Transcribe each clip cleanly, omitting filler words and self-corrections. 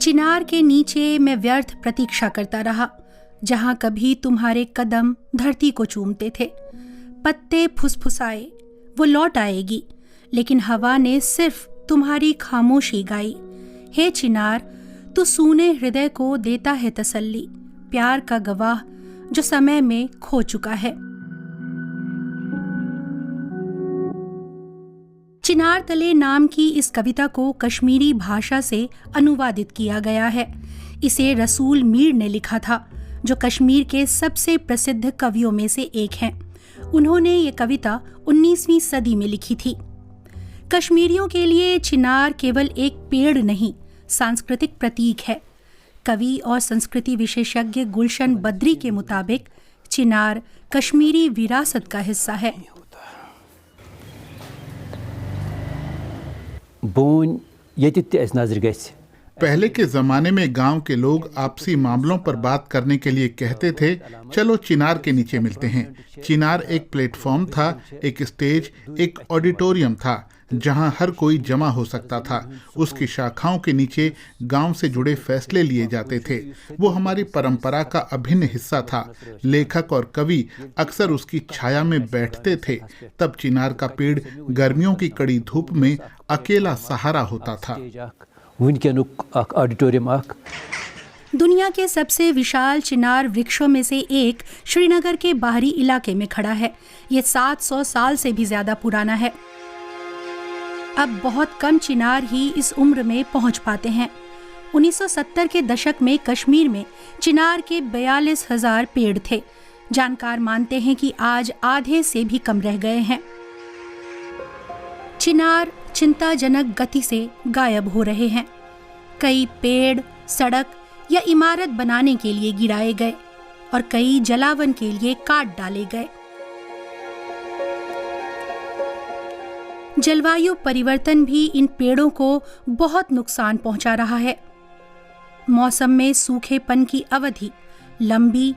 चिनार के नीचे मैं व्यर्थ प्रतीक्षा करता रहा, जहां कभी तुम्हारे कदम धरती को चूमते थे। पत्ते फुसफुसाए, वो लौट आएगी, लेकिन हवा ने सिर्फ तुम्हारी खामोशी गाई। हे चिनार, तू सूने हृदय को देता है तसल्ली, प्यार का गवाह जो समय में खो चुका है। चिनार तले नाम की इस कविता को कश्मीरी भाषा से अनुवादित किया गया है। इसे रसूल मीर ने लिखा था, जो कश्मीर के सबसे प्रसिद्ध कवियों में से एक हैं। उन्होंने ये कविता 19वीं सदी में लिखी थी। कश्मीरियों के लिए चिनार केवल एक पेड़ नहीं, सांस्कृतिक प्रतीक है। कवि और संस्कृति विशेषज्ञ गुलशन बद्री के मुताबिक चिनार कश्मीरी विरासत का हिस्सा है। पहले के जमाने में गांव के लोग आपसी मामलों पर बात करने के लिए कहते थे, चलो चिनार के नीचे मिलते हैं। चिनार एक प्लेटफॉर्म था, एक स्टेज, एक ऑडिटोरियम था जहां हर कोई जमा हो सकता था। उसकी शाखाओं के नीचे गांव से जुड़े फैसले लिए जाते थे। वो हमारी परंपरा का अभिन्न हिस्सा था। लेखक और कवि अक्सर उसकी छाया में बैठते थे। तब चिनार का पेड़ गर्मियों की कड़ी धूप में अकेला सहारा होता था। दुनिया के सबसे विशाल चिनार वृक्षों में से एक श्रीनगर के बाहरी इलाके में खड़ा है। ये 700 साल से भी ज्यादा पुराना है। अब बहुत कम चिनार ही इस उम्र में पहुंच पाते हैं। 1970 के दशक में कश्मीर में चिनार के 42,000 पेड़ थे। जानकार मानते हैं कि आज आधे से भी कम रह गए हैं। चिनार चिंताजनक गति से गायब हो रहे हैं। कई पेड़ सड़क या इमारत बनाने के लिए गिराए गए और कई जलावन के लिए काट डाले गए। जलवायु परिवर्तन भी इन पेड़ों को बहुत नुकसान पहुंचा रहा है। मौसम में सूखेपन की अवधि लंबी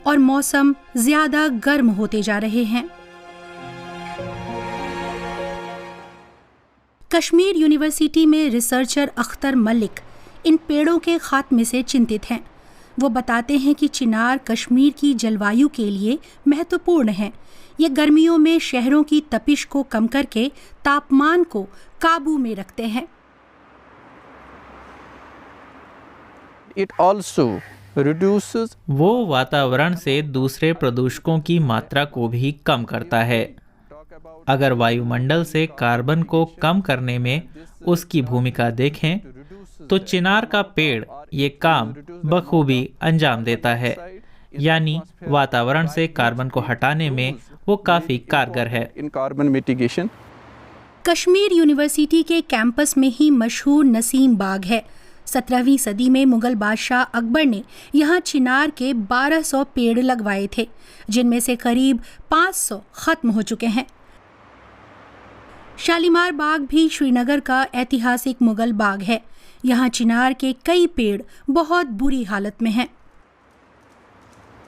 और मौसम ज्यादा गर्म होते जा रहे हैं। कश्मीर यूनिवर्सिटी में रिसर्चर अख्तर मलिक इन पेड़ों के खात्मे से चिंतित हैं। वो बताते हैं कि चिनार कश्मीर की जलवायु के लिए महत्वपूर्ण है। ये गर्मियों में शहरों की तपिश को कम करके तापमान को काबू में रखते हैं। It also reduces वो वातावरण से दूसरे प्रदूषकों की मात्रा को भी कम करता है। अगर वायुमंडल से कार्बन को कम करने में उसकी भूमिका देखें तो चिनार का पेड़ ये काम बखूबी अंजाम देता है, यानी वातावरण से कार्बन को हटाने में वो काफी कारगर है। कश्मीर यूनिवर्सिटी के कैंपस में ही मशहूर नसीम बाग है। 17वीं सदी में मुगल बादशाह अकबर ने यहाँ चिनार के 1200 पेड़ लगवाए थे, जिनमें से करीब 500 खत्म हो चुके हैं। शालीमार बाग भी श्रीनगर का ऐतिहासिक मुगल बाग है। यहाँ चिनार के कई पेड़ बहुत बुरी हालत में हैं।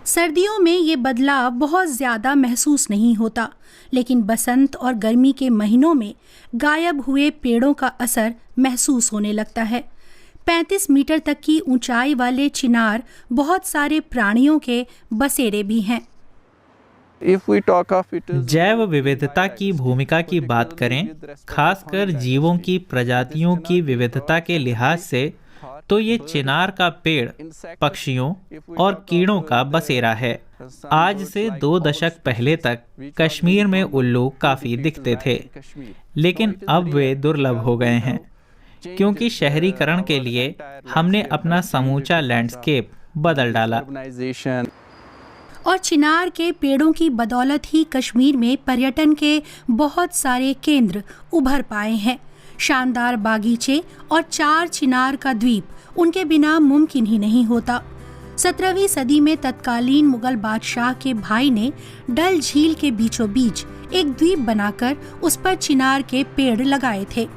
सर्दियों में ये बदलाव बहुत ज़्यादा महसूस नहीं होता, लेकिन बसंत और गर्मी के महीनों में गायब हुए पेड़ों का असर महसूस होने लगता है। 35 मीटर तक की ऊंचाई वाले चिनार बहुत सारे प्राणियों के बसेरे भी हैं। जैव विविधता की भूमिका की बात करें, खासकर जीवों की प्रजातियों की विविधता के लिहाज से, तो ये चिनार का पेड़ पक्षियों और कीड़ों का बसेरा है। आज से 2 दशक पहले तक कश्मीर में उल्लू काफी दिखते थे, लेकिन अब वे दुर्लभ हो गए हैं, क्योंकि शहरीकरण के लिए हमने अपना समूचा लैंडस्केप बदल डाला। और चिनार के पेड़ों की बदौलत ही कश्मीर में पर्यटन के बहुत सारे केंद्र उभर पाए हैं। शानदार बागीचे और 4 चिनार का द्वीप उनके बिना मुमकिन ही नहीं होता। 17वीं सदी में तत्कालीन मुगल बादशाह के भाई ने डल झील के बीचों बीच एक द्वीप बनाकर उस पर चिनार के पेड़ लगाए थे।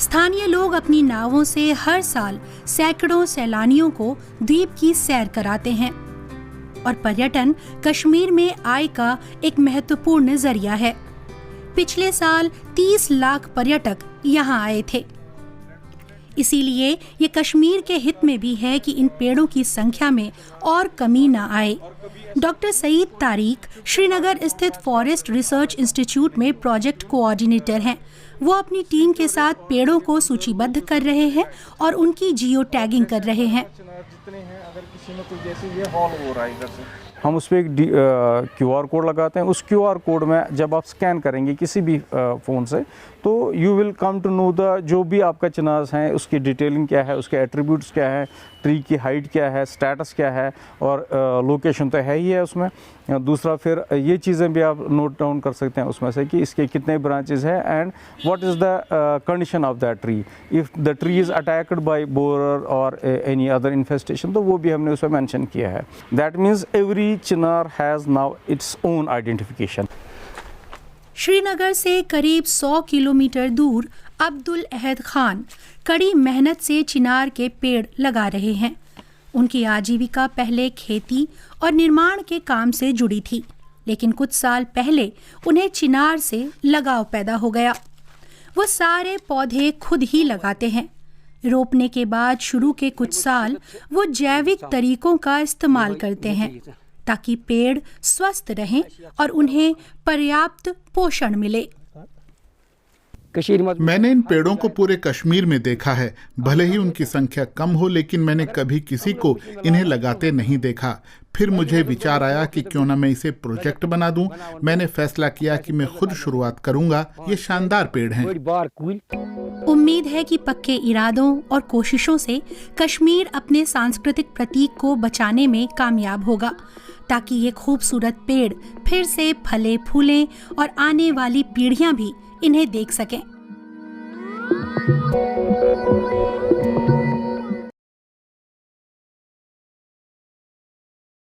स्थानीय लोग अपनी नावों से हर साल सैकड़ों सैलानियों को द्वीप की सैर कराते हैं और पर्यटन कश्मीर में आय का एक महत्वपूर्ण जरिया है। पिछले साल 30 लाख पर्यटक यहाँ आए थे। इसीलिए ये कश्मीर के हित में भी है कि इन पेड़ों की संख्या में और कमी न आए। डॉक्टर सईद तारिक श्रीनगर स्थित फॉरेस्ट रिसर्च इंस्टीट्यूट में प्रोजेक्ट कोऑर्डिनेटर हैं। वो अपनी टीम के साथ पेड़ों को सूचीबद्ध कर रहे हैं और उनकी जियो टैगिंग कर रहे हैं। हम उस पर एक QR कोड लगाते हैं। उस QR कोड में जब आप स्कैन करेंगे किसी भी फ़ोन से, तो you will come to know the जो भी आपका चिनार है उसकी डिटेलिंग क्या है, उसके एट्रीब्यूट्स क्या है, ट्री की हाइट क्या है, स्टेटस क्या है, और लोकेशन तो है ही है उसमें। दूसरा फिर ये चीज़ें भी आप नोट डाउन कर सकते हैं उसमें से कि इसके कितने ब्रांचेस हैं and what is the condition of that tree. If the tree is attacked by borer और एनी अदर इन्फेस्टेशन, तो वो भी हमने उसमें मेंशन किया है। That means every Chinar has now its own identification. Srinagar से करीब 100 किलोमीटर दूर अब्दुल अहद खान कड़ी मेहनत से चिनार के पेड़ लगा रहे हैं। उनकी आजीविका पहले खेती और निर्माण के काम से जुड़ी थी, लेकिन कुछ साल पहले उन्हें चिनार से लगाव पैदा हो गया। वो सारे पौधे खुद ही लगाते हैं। रोपने के बाद शुरू के कुछ साल वो जैविक तरीकों का इस्तेमाल करते हैं ताकि पेड़ स्वस्थ रहें और उन्हें पर्याप्त पोषण मिले। मैंने इन पेड़ों को पूरे कश्मीर में देखा है। भले ही उनकी संख्या कम हो, लेकिन मैंने कभी किसी को इन्हें लगाते नहीं देखा। फिर मुझे विचार आया कि क्यों ना मैं इसे प्रोजेक्ट बना दूं। मैंने फैसला किया कि मैं खुद शुरुआत करूंगा। ये शानदार पेड़ हैं। उम्मीद है कि पक्के इरादों और कोशिशों से कश्मीर अपने सांस्कृतिक प्रतीक को बचाने में कामयाब होगा, ताकि ये खूबसूरत पेड़ फिर से फले फूलें और आने वाली पीढ़ियां भी इन्हें देख सकें।